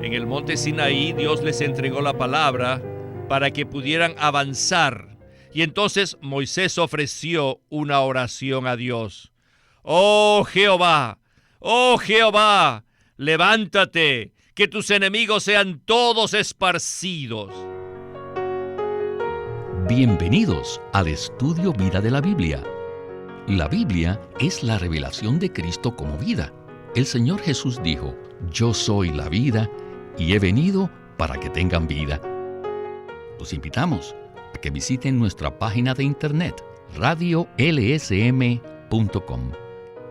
En el monte Sinaí, Dios les entregó la palabra para que pudieran avanzar. Y entonces Moisés ofreció una oración a Dios. ¡Oh Jehová! ¡Oh Jehová! ¡Levántate! ¡Que tus enemigos sean todos esparcidos! Bienvenidos al estudio Vida de la Biblia. La Biblia es la revelación de Cristo como vida. El Señor Jesús dijo: Yo soy la vida y he venido para que tengan vida. Los invitamos a que visiten nuestra página de internet radiolsm.com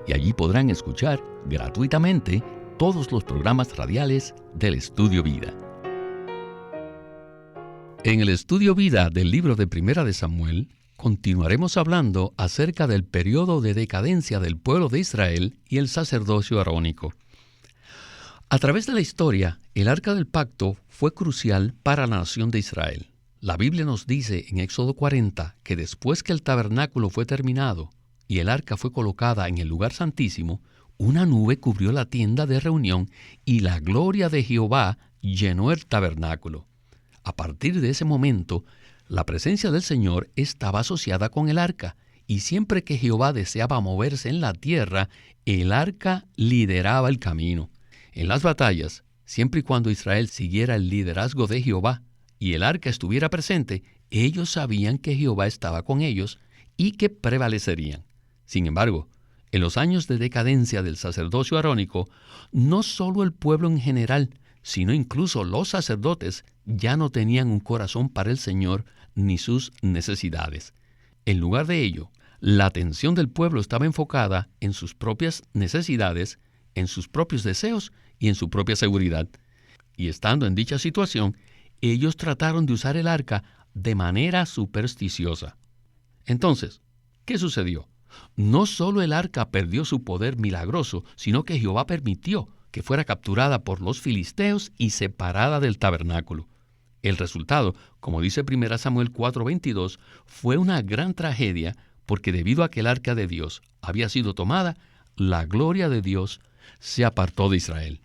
y allí podrán escuchar gratuitamente todos los programas radiales del Estudio Vida. En el Estudio Vida del libro de Primera de Samuel, continuaremos hablando acerca del periodo de decadencia del pueblo de Israel y el sacerdocio arónico. A través de la historia, el Arca del Pacto fue crucial para la nación de Israel. La Biblia nos dice en Éxodo 40 que después que el tabernáculo fue terminado y el arca fue colocada en el lugar santísimo, una nube cubrió la tienda de reunión y la gloria de Jehová llenó el tabernáculo. A partir de ese momento, la presencia del Señor estaba asociada con el arca, y siempre que Jehová deseaba moverse en la tierra, el arca lideraba el camino. En las batallas, siempre y cuando Israel siguiera el liderazgo de Jehová y el arca estuviera presente, ellos sabían que Jehová estaba con ellos y que prevalecerían. Sin embargo, en los años de decadencia del sacerdocio arónico, no solo el pueblo en general, sino incluso los sacerdotes ya no tenían un corazón para el Señor ni sus necesidades. En lugar de ello, la atención del pueblo estaba enfocada en sus propias necesidades, en sus propios deseos y en su propia seguridad. Y estando en dicha situación, ellos trataron de usar el arca de manera supersticiosa. Entonces, ¿qué sucedió? No solo el arca perdió su poder milagroso, sino que Jehová permitió que fuera capturada por los filisteos y separada del tabernáculo. El resultado, como dice 1 Samuel 4:22, fue una gran tragedia porque debido a que el arca de Dios había sido tomada, la gloria de Dios se apartó de Israel.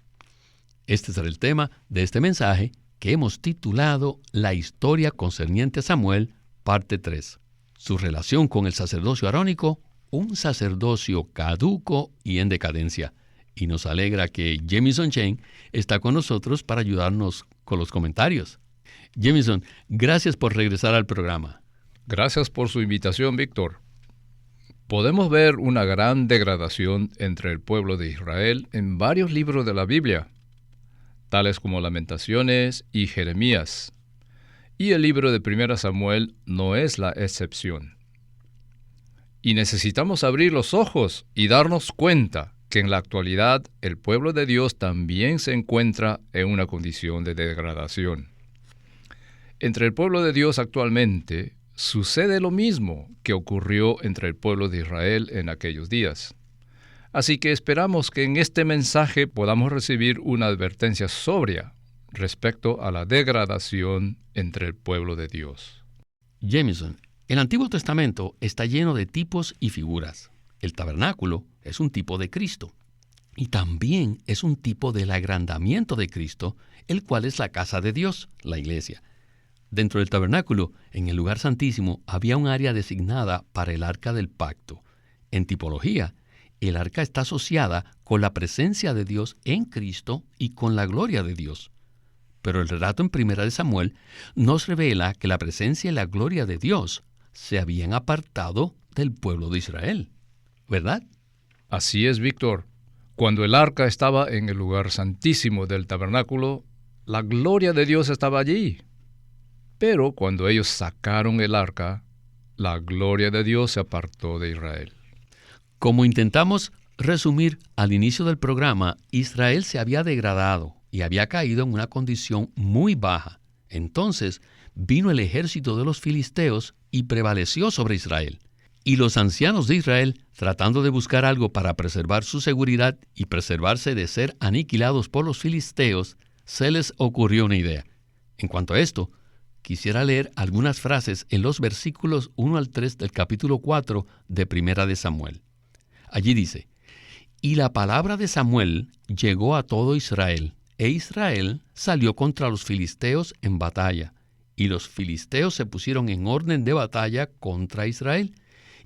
Este será el tema de este mensaje que hemos titulado La historia concerniente a Samuel, parte 3. Su relación con el sacerdocio arónico, un sacerdocio caduco y en decadencia. Y nos alegra que Jamison Chen está con nosotros para ayudarnos con los comentarios. Jamison, gracias por regresar al programa. Gracias por su invitación, Víctor. Podemos ver una gran degradación entre el pueblo de Israel en varios libros de la Biblia, tales como Lamentaciones y Jeremías. Y el libro de 1 Samuel no es la excepción. Y necesitamos abrir los ojos y darnos cuenta que en la actualidad el pueblo de Dios también se encuentra en una condición de degradación. Entre el pueblo de Dios actualmente sucede lo mismo que ocurrió entre el pueblo de Israel en aquellos días. Así que esperamos que en este mensaje podamos recibir una advertencia sobria respecto a la degradación entre el pueblo de Dios. Jamison, el Antiguo Testamento está lleno de tipos y figuras. El tabernáculo es un tipo de Cristo y también es un tipo del agrandamiento de Cristo, el cual es la casa de Dios, la iglesia. Dentro del tabernáculo, en el lugar santísimo, había un área designada para el arca del pacto. En tipología, el arca está asociada con la presencia de Dios en Cristo y con la gloria de Dios. Pero el relato en 1 Samuel nos revela que la presencia y la gloria de Dios se habían apartado del pueblo de Israel, ¿verdad? Así es, Víctor. Cuando el arca estaba en el lugar santísimo del tabernáculo, la gloria de Dios estaba allí. Pero cuando ellos sacaron el arca, la gloria de Dios se apartó de Israel. Como intentamos resumir al inicio del programa, Israel se había degradado y había caído en una condición muy baja. Entonces vino el ejército de los filisteos y prevaleció sobre Israel. Y los ancianos de Israel, tratando de buscar algo para preservar su seguridad y preservarse de ser aniquilados por los filisteos, se les ocurrió una idea. En cuanto a esto, quisiera leer algunas frases en los versículos 1 al 3 del capítulo 4 de Primera de Samuel. Allí dice: Y la palabra de Samuel llegó a todo Israel, e Israel salió contra los filisteos en batalla, y los filisteos se pusieron en orden de batalla contra Israel.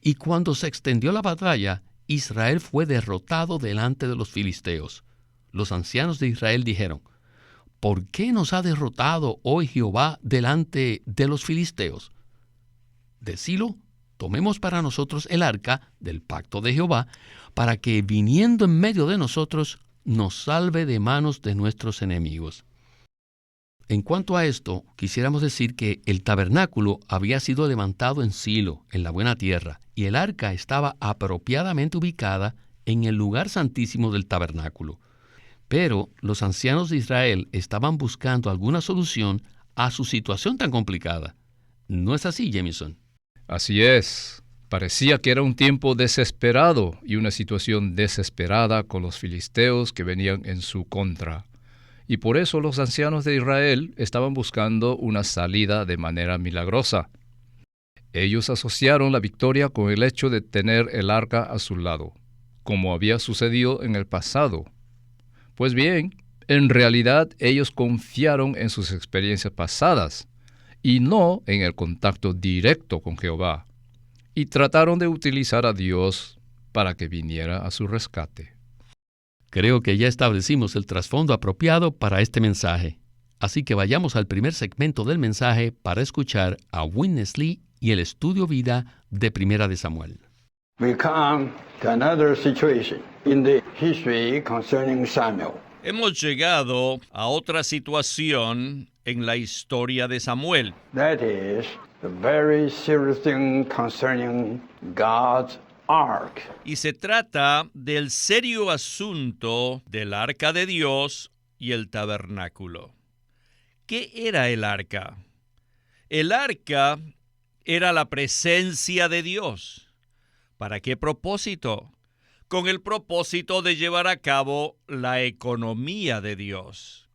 Y cuando se extendió la batalla, Israel fue derrotado delante de los filisteos. Los ancianos de Israel dijeron: ¿Por qué nos ha derrotado hoy Jehová delante de los filisteos? Decilo, tomemos para nosotros el arca del pacto de Jehová, para que viniendo en medio de nosotros, nos salve de manos de nuestros enemigos. En cuanto a esto, quisiéramos decir que el tabernáculo había sido levantado en Silo, en la buena tierra, y el arca estaba apropiadamente ubicada en el lugar santísimo del tabernáculo. Pero los ancianos de Israel estaban buscando alguna solución a su situación tan complicada. ¿No es así, Jamison? Así es. Parecía que era un tiempo desesperado y una situación desesperada con los filisteos que venían en su contra. Y por eso los ancianos de Israel estaban buscando una salida de manera milagrosa. Ellos asociaron la victoria con el hecho de tener el arca a su lado, como había sucedido en el pasado. Pues bien, en realidad ellos confiaron en sus experiencias pasadas y no en el contacto directo con Jehová, y trataron de utilizar a Dios para que viniera a su rescate. Creo que ya establecimos el trasfondo apropiado para este mensaje. Así que vayamos al primer segmento del mensaje para escuchar a Witness Lee y el estudio vida de Primera de Samuel. We come to another situation in the history concerning Samuel. Hemos llegado a otra situación en la historia de Samuel. That is the very serious thing concerning God's ark. Y se trata del serio asunto del arca de Dios y el tabernáculo. ¿Qué era el arca? El arca era la presencia de Dios. ¿Para qué propósito? Con el propósito de llevar a cabo la economía de Dios.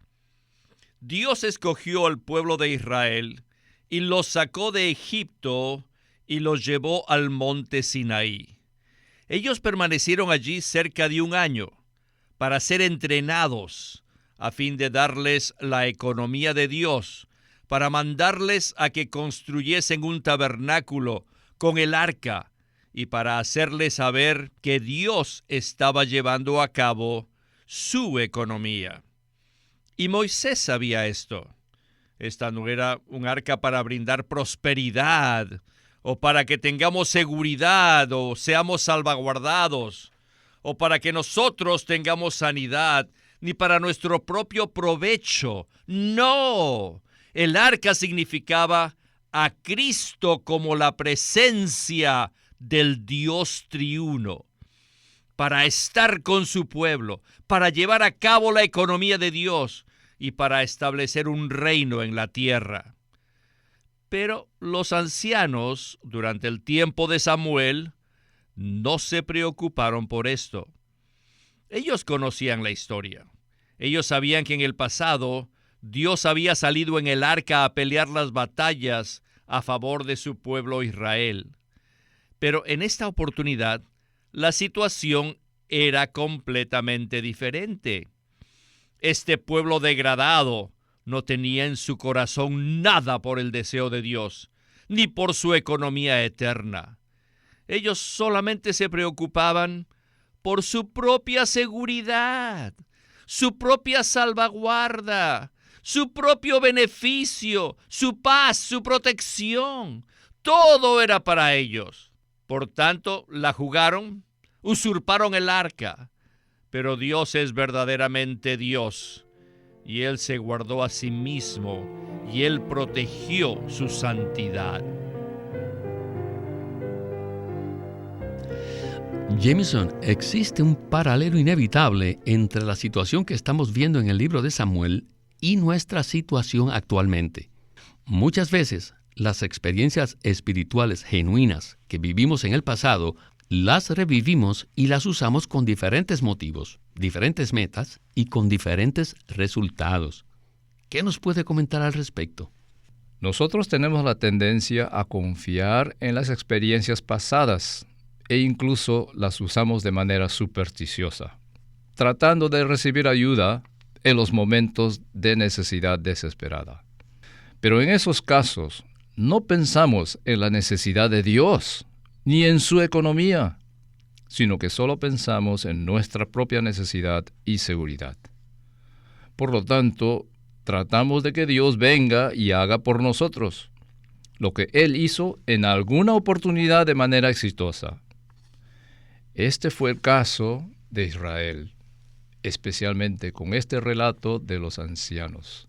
Dios escogió al pueblo de Israel y los sacó de Egipto y los llevó al monte Sinaí. Ellos permanecieron allí cerca de 1 año para ser entrenados a fin de darles la economía de Dios, para mandarles a que construyesen un tabernáculo con el arca y para hacerles saber que Dios estaba llevando a cabo su economía. Y Moisés sabía esto. Esta no era un arca para brindar prosperidad, o para que tengamos seguridad, o seamos salvaguardados, o para que nosotros tengamos sanidad, ni para nuestro propio provecho. No, el arca significaba a Cristo como la presencia del Dios triuno, para estar con su pueblo, para llevar a cabo la economía de Dios y para establecer un reino en la tierra. Pero los ancianos, durante el tiempo de Samuel, no se preocuparon por esto. Ellos conocían la historia. Ellos sabían que en el pasado Dios había salido en el arca a pelear las batallas a favor de su pueblo Israel. Pero en esta oportunidad, la situación era completamente diferente. Este pueblo degradado no tenía en su corazón nada por el deseo de Dios, ni por su economía eterna. Ellos solamente se preocupaban por su propia seguridad, su propia salvaguarda, su propio beneficio, su paz, su protección. Todo era para ellos. Por tanto, la jugaron, usurparon el arca. Pero Dios es verdaderamente Dios, y Él se guardó a sí mismo, y Él protegió su santidad. Jamison, existe un paralelo inevitable entre la situación que estamos viendo en el libro de Samuel y nuestra situación actualmente. Muchas veces, las experiencias espirituales genuinas que vivimos en el pasado, las revivimos y las usamos con diferentes motivos, diferentes metas y con diferentes resultados. ¿Qué nos puede comentar al respecto? Nosotros tenemos la tendencia a confiar en las experiencias pasadas e incluso las usamos de manera supersticiosa, tratando de recibir ayuda en los momentos de necesidad desesperada. Pero en esos casos, no pensamos en la necesidad de Dios, ni en su economía, sino que solo pensamos en nuestra propia necesidad y seguridad. Por lo tanto, tratamos de que Dios venga y haga por nosotros lo que Él hizo en alguna oportunidad de manera exitosa. Este fue el caso de Israel, especialmente con este relato de los ancianos.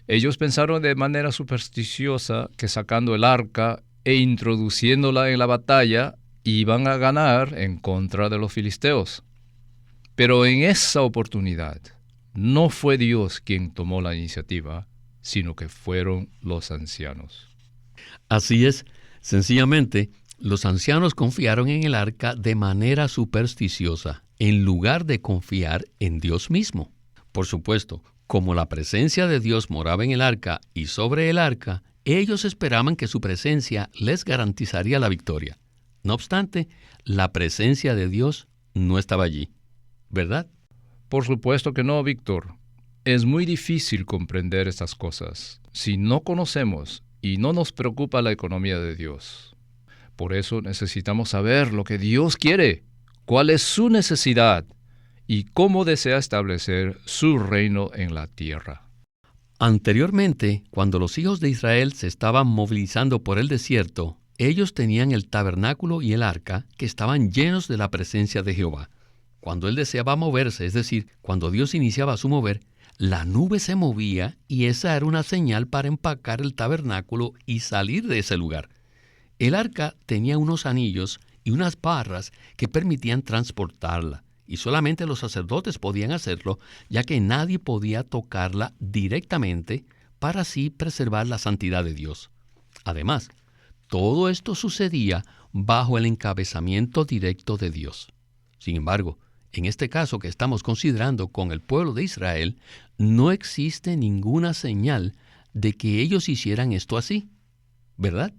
Ellos pensaron de manera supersticiosa que sacando el arca e introduciéndola en la batalla iban a ganar en contra de los filisteos. Pero en esa oportunidad no fue Dios quien tomó la iniciativa, sino que fueron los ancianos. Así es, sencillamente, los ancianos confiaron en el arca de manera supersticiosa, en lugar de confiar en Dios mismo. Por supuesto, como la presencia de Dios moraba en el arca y sobre el arca, ellos esperaban que su presencia les garantizaría la victoria. No obstante, la presencia de Dios no estaba allí, ¿verdad? Por supuesto que no, Víctor. Es muy difícil comprender estas cosas si no conocemos y no nos preocupa la economía de Dios. Por eso necesitamos saber lo que Dios quiere, cuál es su necesidad y cómo desea establecer su reino en la tierra. Anteriormente, cuando los hijos de Israel se estaban movilizando por el desierto, ellos tenían el tabernáculo y el arca que estaban llenos de la presencia de Jehová. Cuando Él deseaba moverse, es decir, cuando Dios iniciaba su mover, la nube se movía y esa era una señal para empacar el tabernáculo y salir de ese lugar. El arca tenía unos anillos y unas barras que permitían transportarla, y solamente los sacerdotes podían hacerlo, ya que nadie podía tocarla directamente para así preservar la santidad de Dios. Además, todo esto sucedía bajo el encabezamiento directo de Dios. Sin embargo, en este caso que estamos considerando con el pueblo de Israel, no existe ninguna señal de que ellos hicieran esto así, ¿verdad?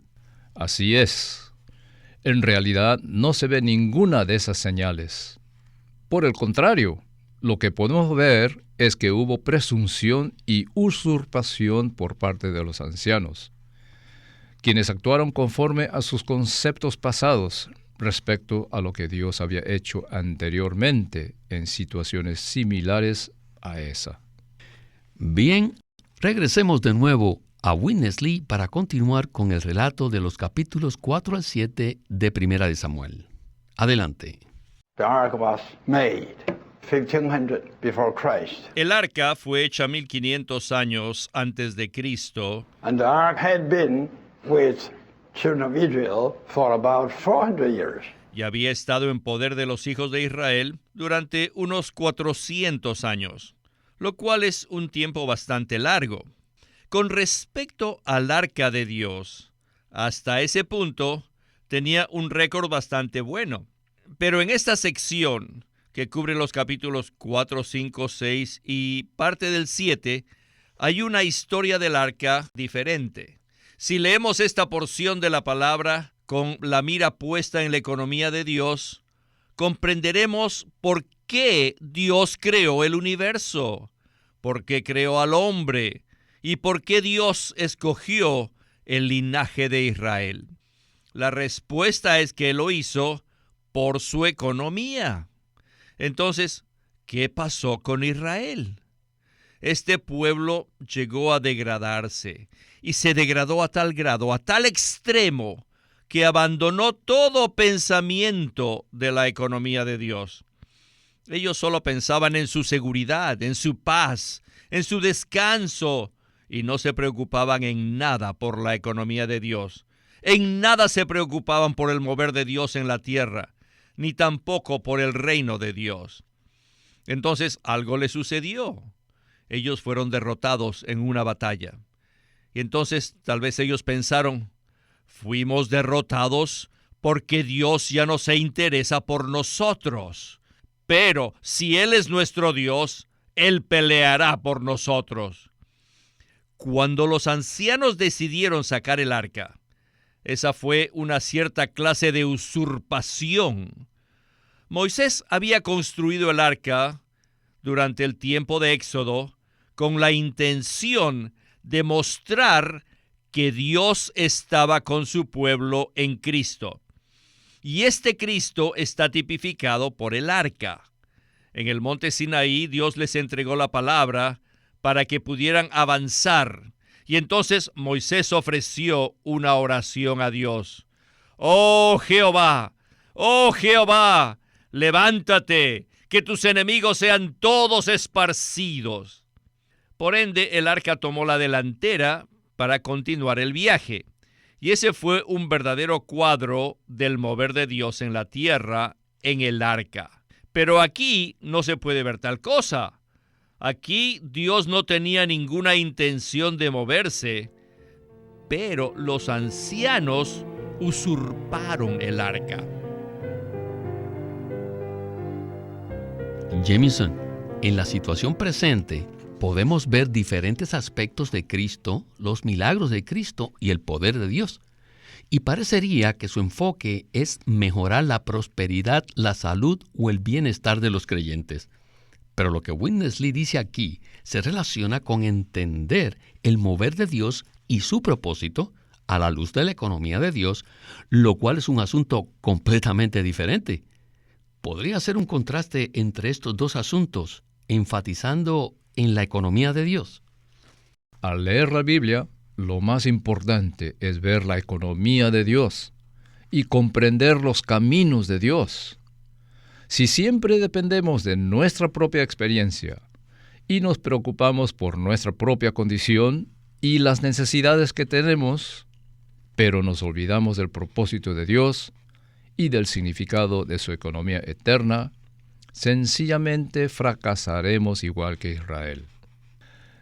Así es. En realidad no se ve ninguna de esas señales. Por el contrario, lo que podemos ver es que hubo presunción y usurpación por parte de los ancianos, quienes actuaron conforme a sus conceptos pasados respecto a lo que Dios había hecho anteriormente en situaciones similares a esa. Bien, regresemos de nuevo a Witness Lee para continuar con el relato de los capítulos 4 al 7 de Primera de Samuel. Adelante. The ark was made 1500 before Christ. El arca fue hecha 1500 años antes de Cristo, And the ark had been with children of Israel for about 400 years. y había estado en poder de los hijos de Israel durante unos 400 años, lo cual es un tiempo bastante largo. Con respecto al arca de Dios, hasta ese punto tenía un récord bastante bueno. Pero en esta sección, que cubre los capítulos 4, 5, 6 y parte del 7, hay una historia del arca diferente. Si leemos esta porción de la palabra con la mira puesta en la economía de Dios, comprenderemos por qué Dios creó el universo, por qué creó al hombre y por qué Dios escogió el linaje de Israel. La respuesta es que lo hizo por su economía. Entonces, ¿qué pasó con Israel? Este pueblo llegó a degradarse y se degradó a tal grado, a tal extremo, que abandonó todo pensamiento de la economía de Dios. Ellos solo pensaban en su seguridad, en su paz, en su descanso, y no se preocupaban en nada por la economía de Dios. En nada se preocupaban por el mover de Dios en la tierra, ni tampoco por el reino de Dios. Entonces algo les sucedió. Ellos fueron derrotados en una batalla. Y entonces tal vez ellos pensaron, fuimos derrotados porque Dios ya no se interesa por nosotros. Pero si Él es nuestro Dios, Él peleará por nosotros. Cuando los ancianos decidieron sacar el arca, esa fue una cierta clase de usurpación. Moisés había construido el arca durante el tiempo de Éxodo con la intención de mostrar que Dios estaba con su pueblo en Cristo. Y este Cristo está tipificado por el arca. En el monte Sinaí, Dios les entregó la palabra para que pudieran avanzar. Y entonces Moisés ofreció una oración a Dios. ¡Oh Jehová! ¡Oh Jehová! ¡Levántate! Que tus enemigos sean todos esparcidos. Por ende, el arca tomó la delantera para continuar el viaje. Y ese fue un verdadero cuadro del mover de Dios en la tierra en el arca. Pero aquí no se puede ver tal cosa. Aquí Dios no tenía ninguna intención de moverse, pero los ancianos usurparon el arca. Jamieson, en la situación presente podemos ver diferentes aspectos de Cristo, los milagros de Cristo y el poder de Dios. Y parecería que su enfoque es mejorar la prosperidad, la salud o el bienestar de los creyentes. Pero lo que Witness Lee dice aquí se relaciona con entender el mover de Dios y su propósito a la luz de la economía de Dios, lo cual es un asunto completamente diferente. Podría ser un contraste entre estos dos asuntos, enfatizando en la economía de Dios. Al leer la Biblia, lo más importante es ver la economía de Dios y comprender los caminos de Dios. Si siempre dependemos de nuestra propia experiencia y nos preocupamos por nuestra propia condición y las necesidades que tenemos, pero nos olvidamos del propósito de Dios y del significado de su economía eterna, sencillamente fracasaremos igual que Israel.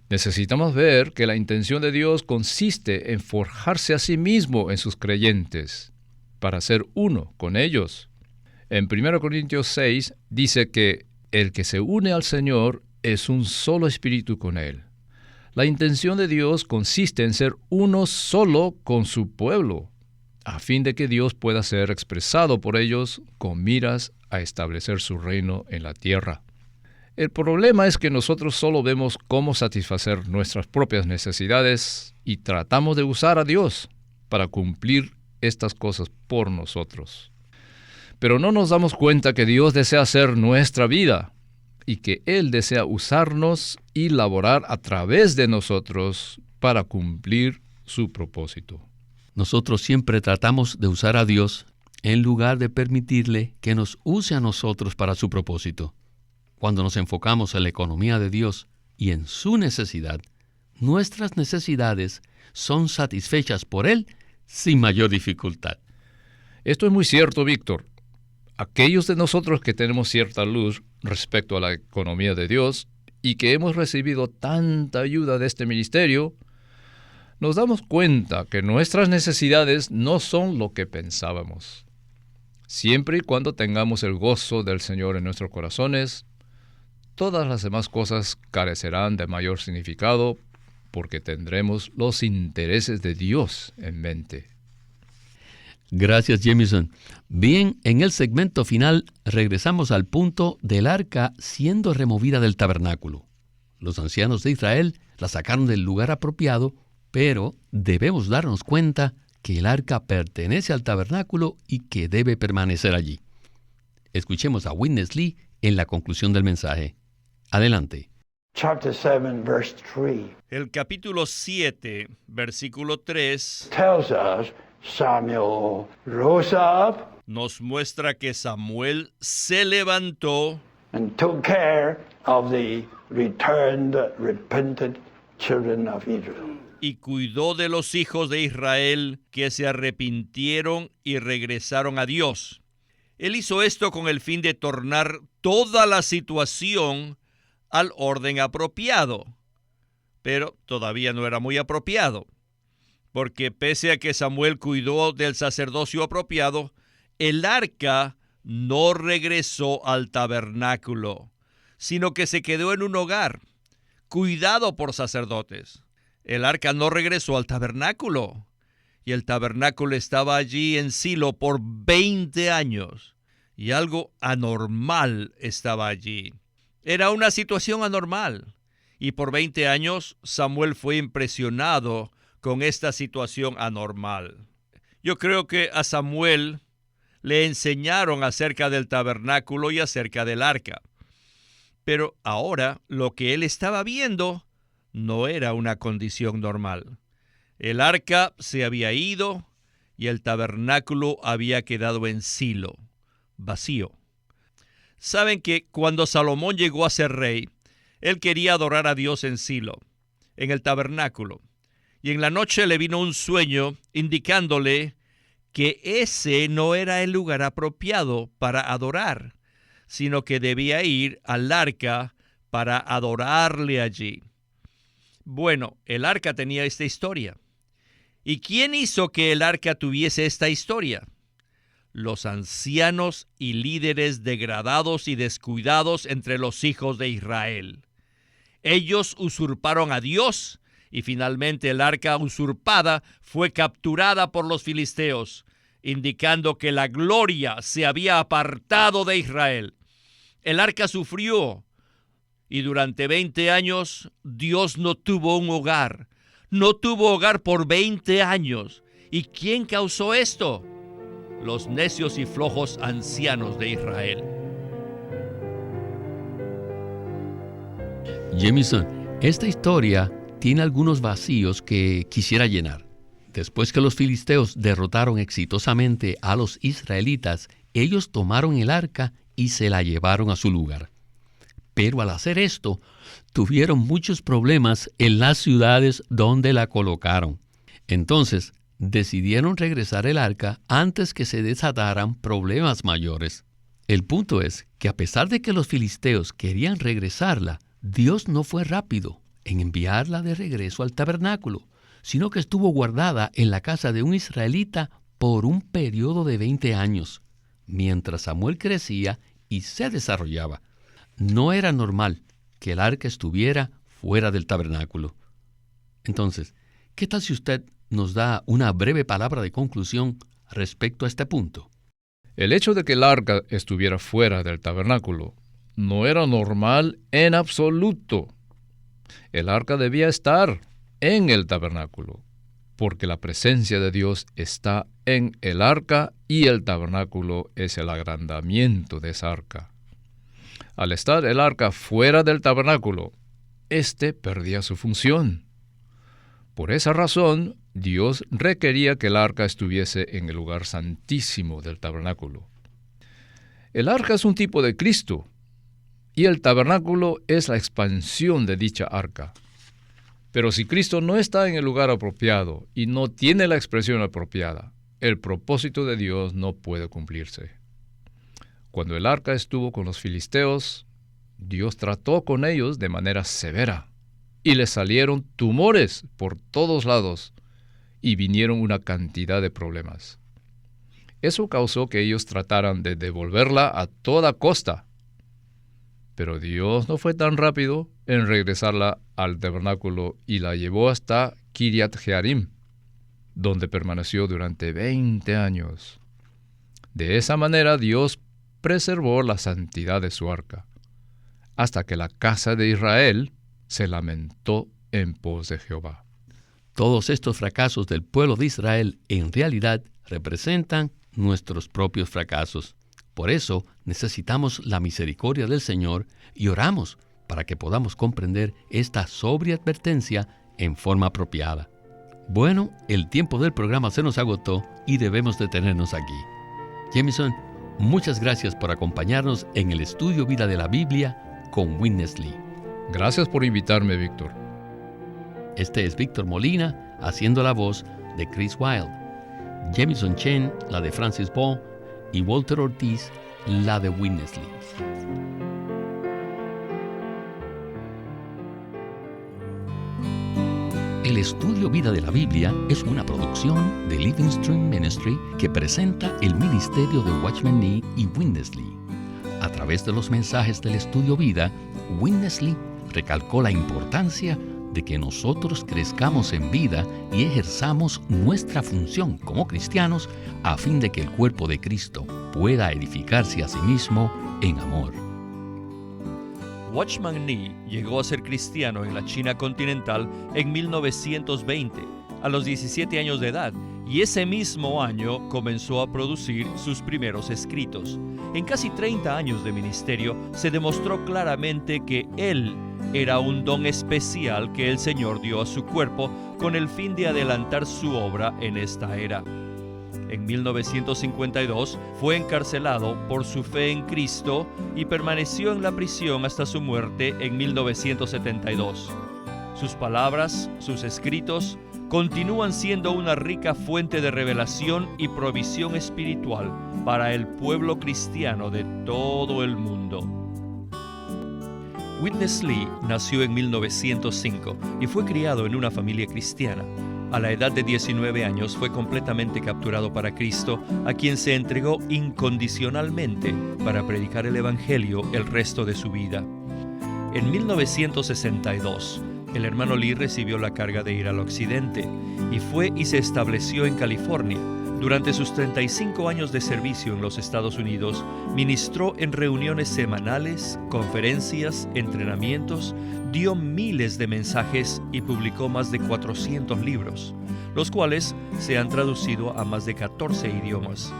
Necesitamos ver que la intención de Dios consiste en forjarse a sí mismo en sus creyentes, para ser uno con ellos. En 1 Corintios 6 dice que el que se une al Señor es un solo espíritu con Él. La intención de Dios consiste en ser uno solo con su pueblo, a fin de que Dios pueda ser expresado por ellos con miras a establecer su reino en la tierra. El problema es que nosotros solo vemos cómo satisfacer nuestras propias necesidades y tratamos de usar a Dios para cumplir estas cosas por nosotros. Pero no nos damos cuenta que Dios desea ser nuestra vida y que Él desea usarnos y laborar a través de nosotros para cumplir su propósito. Nosotros siempre tratamos de usar a Dios en lugar de permitirle que nos use a nosotros para su propósito. Cuando nos enfocamos en la economía de Dios y en su necesidad, nuestras necesidades son satisfechas por Él sin mayor dificultad. Esto es muy cierto, Víctor. Aquellos de nosotros que tenemos cierta luz respecto a la economía de Dios y que hemos recibido tanta ayuda de este ministerio, nos damos cuenta que nuestras necesidades no son lo que pensábamos. Siempre y cuando tengamos el gozo del Señor en nuestros corazones, todas las demás cosas carecerán de mayor significado porque tendremos los intereses de Dios en mente. Gracias, Jamieson. Bien, en el segmento final regresamos al punto del arca siendo removida del tabernáculo. Los ancianos de Israel la sacaron del lugar apropiado, pero debemos darnos cuenta que el arca pertenece al tabernáculo y que debe permanecer allí. Escuchemos a Witness Lee en la conclusión del mensaje. Adelante. Chapter 7, verse 3 El capítulo 7, versículo 3, tells us Samuel rose up nos muestra que Samuel se levantó and took care of the returned, repentant children of Israel. y cuidó de los hijos de Israel que se arrepintieron y regresaron a Dios. Él hizo esto con el fin de tornar toda la situación al orden apropiado, pero todavía no era muy apropiado, porque pese a que Samuel cuidó del sacerdocio apropiado, el arca no regresó al tabernáculo, sino que se quedó en un hogar, cuidado por sacerdotes. El arca no regresó al tabernáculo, y el tabernáculo estaba allí en Silo por 20 años, y algo anormal estaba allí. Era una situación anormal, y por 20 años Samuel fue impresionado con esta situación anormal. Yo creo que a Samuel le enseñaron acerca del tabernáculo y acerca del arca. Pero ahora lo que él estaba viendo no era una condición normal. El arca se había ido y el tabernáculo había quedado en Silo, vacío. Saben que cuando Salomón llegó a ser rey, él quería adorar a Dios en Silo, en el tabernáculo. Y en la noche le vino un sueño indicándole que ese no era el lugar apropiado para adorar, sino que debía ir al arca para adorarle allí. Bueno, el arca tenía esta historia. ¿Y quién hizo que el arca tuviese esta historia? Los ancianos y líderes degradados y descuidados entre los hijos de Israel. Ellos usurparon a Dios y finalmente el arca usurpada fue capturada por los filisteos, indicando que la gloria se había apartado de Israel. El arca sufrió y durante 20 años Dios no tuvo un hogar. No tuvo hogar por 20 años. ¿Y quién causó esto? Los necios y flojos ancianos de Israel. Jamison, esta historia tiene algunos vacíos que quisiera llenar. Después que los filisteos derrotaron exitosamente a los israelitas, ellos tomaron el arca y se la llevaron a su lugar. Pero al hacer esto, tuvieron muchos problemas en las ciudades donde la colocaron. Entonces, decidieron regresar el arca antes que se desataran problemas mayores. El punto es que a pesar de que los filisteos querían regresarla, Dios no fue rápido en enviarla de regreso al tabernáculo, sino que estuvo guardada en la casa de un israelita por un periodo de 20 años, mientras Samuel crecía y se desarrollaba. No era normal que el arca estuviera fuera del tabernáculo. Entonces, ¿qué tal si usted nos da una breve palabra de conclusión respecto a este punto? El hecho de que el arca estuviera fuera del tabernáculo no era normal en absoluto. El arca debía estar en el tabernáculo, porque la presencia de Dios está en el arca y el tabernáculo es el agrandamiento de esa arca. Al estar el arca fuera del tabernáculo, éste perdía su función. Por esa razón, Dios requería que el arca estuviese en el lugar santísimo del tabernáculo. El arca es un tipo de Cristo, y el tabernáculo es la expansión de dicha arca. Pero si Cristo no está en el lugar apropiado y no tiene la expresión apropiada, el propósito de Dios no puede cumplirse. Cuando el arca estuvo con los filisteos, Dios trató con ellos de manera severa, y les salieron tumores por todos lados, y vinieron una cantidad de problemas. Eso causó que ellos trataran de devolverla a toda costa. Pero Dios no fue tan rápido en regresarla al tabernáculo y la llevó hasta Kiriat Jearim, donde permaneció durante 20 años. De esa manera Dios preservó la santidad de su arca, hasta que la casa de Israel se lamentó en pos de Jehová. Todos estos fracasos del pueblo de Israel en realidad representan nuestros propios fracasos. Por eso necesitamos la misericordia del Señor y oramos para que podamos comprender esta sobria advertencia en forma apropiada. Bueno, el tiempo del programa se nos agotó y debemos detenernos aquí. Jamison, muchas gracias por acompañarnos en el estudio Vida de la Biblia con Witness Lee. Gracias por invitarme, Víctor. Este es Víctor Molina haciendo la voz de Chris Wilde, Jamison Chen la de Francis Ball y Walter Ortiz la de Witness Lee. El estudio Vida de la Biblia es una producción de Living Stream Ministry que presenta el ministerio de Watchman Nee y Witness Lee. A través de los mensajes del estudio Vida, Witness Lee recalcó la importancia de que nosotros crezcamos en vida y ejerzamos nuestra función como cristianos a fin de que el cuerpo de Cristo pueda edificarse a sí mismo en amor. Watchman Nee llegó a ser cristiano en la China continental en 1920, a los 17 años de edad, y ese mismo año comenzó a producir sus primeros escritos. En casi 30 años de ministerio se demostró claramente que él era un don especial que el Señor dio a su cuerpo con el fin de adelantar su obra en esta era. En 1952 fue encarcelado por su fe en Cristo y permaneció en la prisión hasta su muerte en 1972. Sus palabras, sus escritos, continúan siendo una rica fuente de revelación y provisión espiritual para el pueblo cristiano de todo el mundo. Witness Lee nació en 1905 y fue criado en una familia cristiana. A la edad de 19 años fue completamente capturado para Cristo, a quien se entregó incondicionalmente para predicar el Evangelio el resto de su vida. En 1962, el hermano Lee recibió la carga de ir al occidente y fue y se estableció en California. Durante sus 35 años de servicio en los Estados Unidos, ministró en reuniones semanales, conferencias, entrenamientos, dio miles de mensajes y publicó más de 400 libros, los cuales se han traducido a más de 14 idiomas.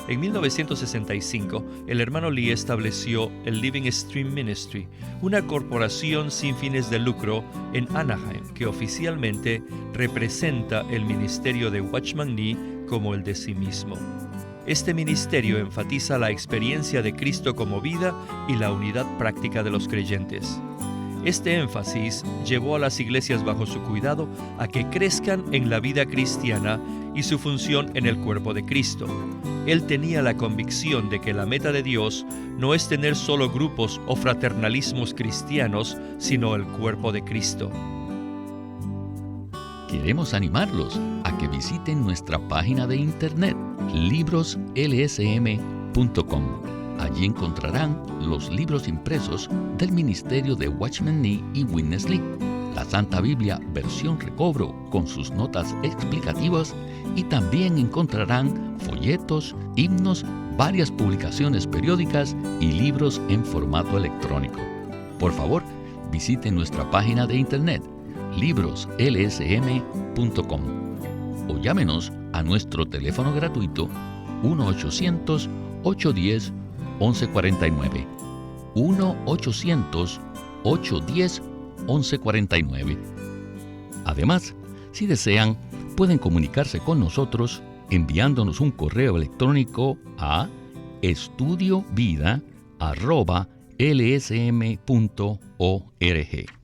En 1965, el hermano Lee estableció el Living Stream Ministry, una corporación sin fines de lucro en Anaheim, que oficialmente representa el ministerio de Watchman Nee como el de sí mismo. Este ministerio enfatiza la experiencia de Cristo como vida y la unidad práctica de los creyentes. Este énfasis llevó a las iglesias bajo su cuidado a que crezcan en la vida cristiana y su función en el cuerpo de Cristo. Él tenía la convicción de que la meta de Dios no es tener solo grupos o fraternalismos cristianos, sino el cuerpo de Cristo. Queremos animarlos a que visiten nuestra página de internet, libroslsm.com. Allí encontrarán los libros impresos del ministerio de Watchman Nee y Witness Lee, la Santa Biblia versión recobro con sus notas explicativas, y también encontrarán folletos, himnos, varias publicaciones periódicas y libros en formato electrónico. Por favor, visiten nuestra página de internet, libroslsm.com, o llámenos a nuestro teléfono gratuito 1-800-810-1149, 1-800-810-1149. Además, si desean, pueden comunicarse con nosotros enviándonos un correo electrónico a estudiovida@lsm.org.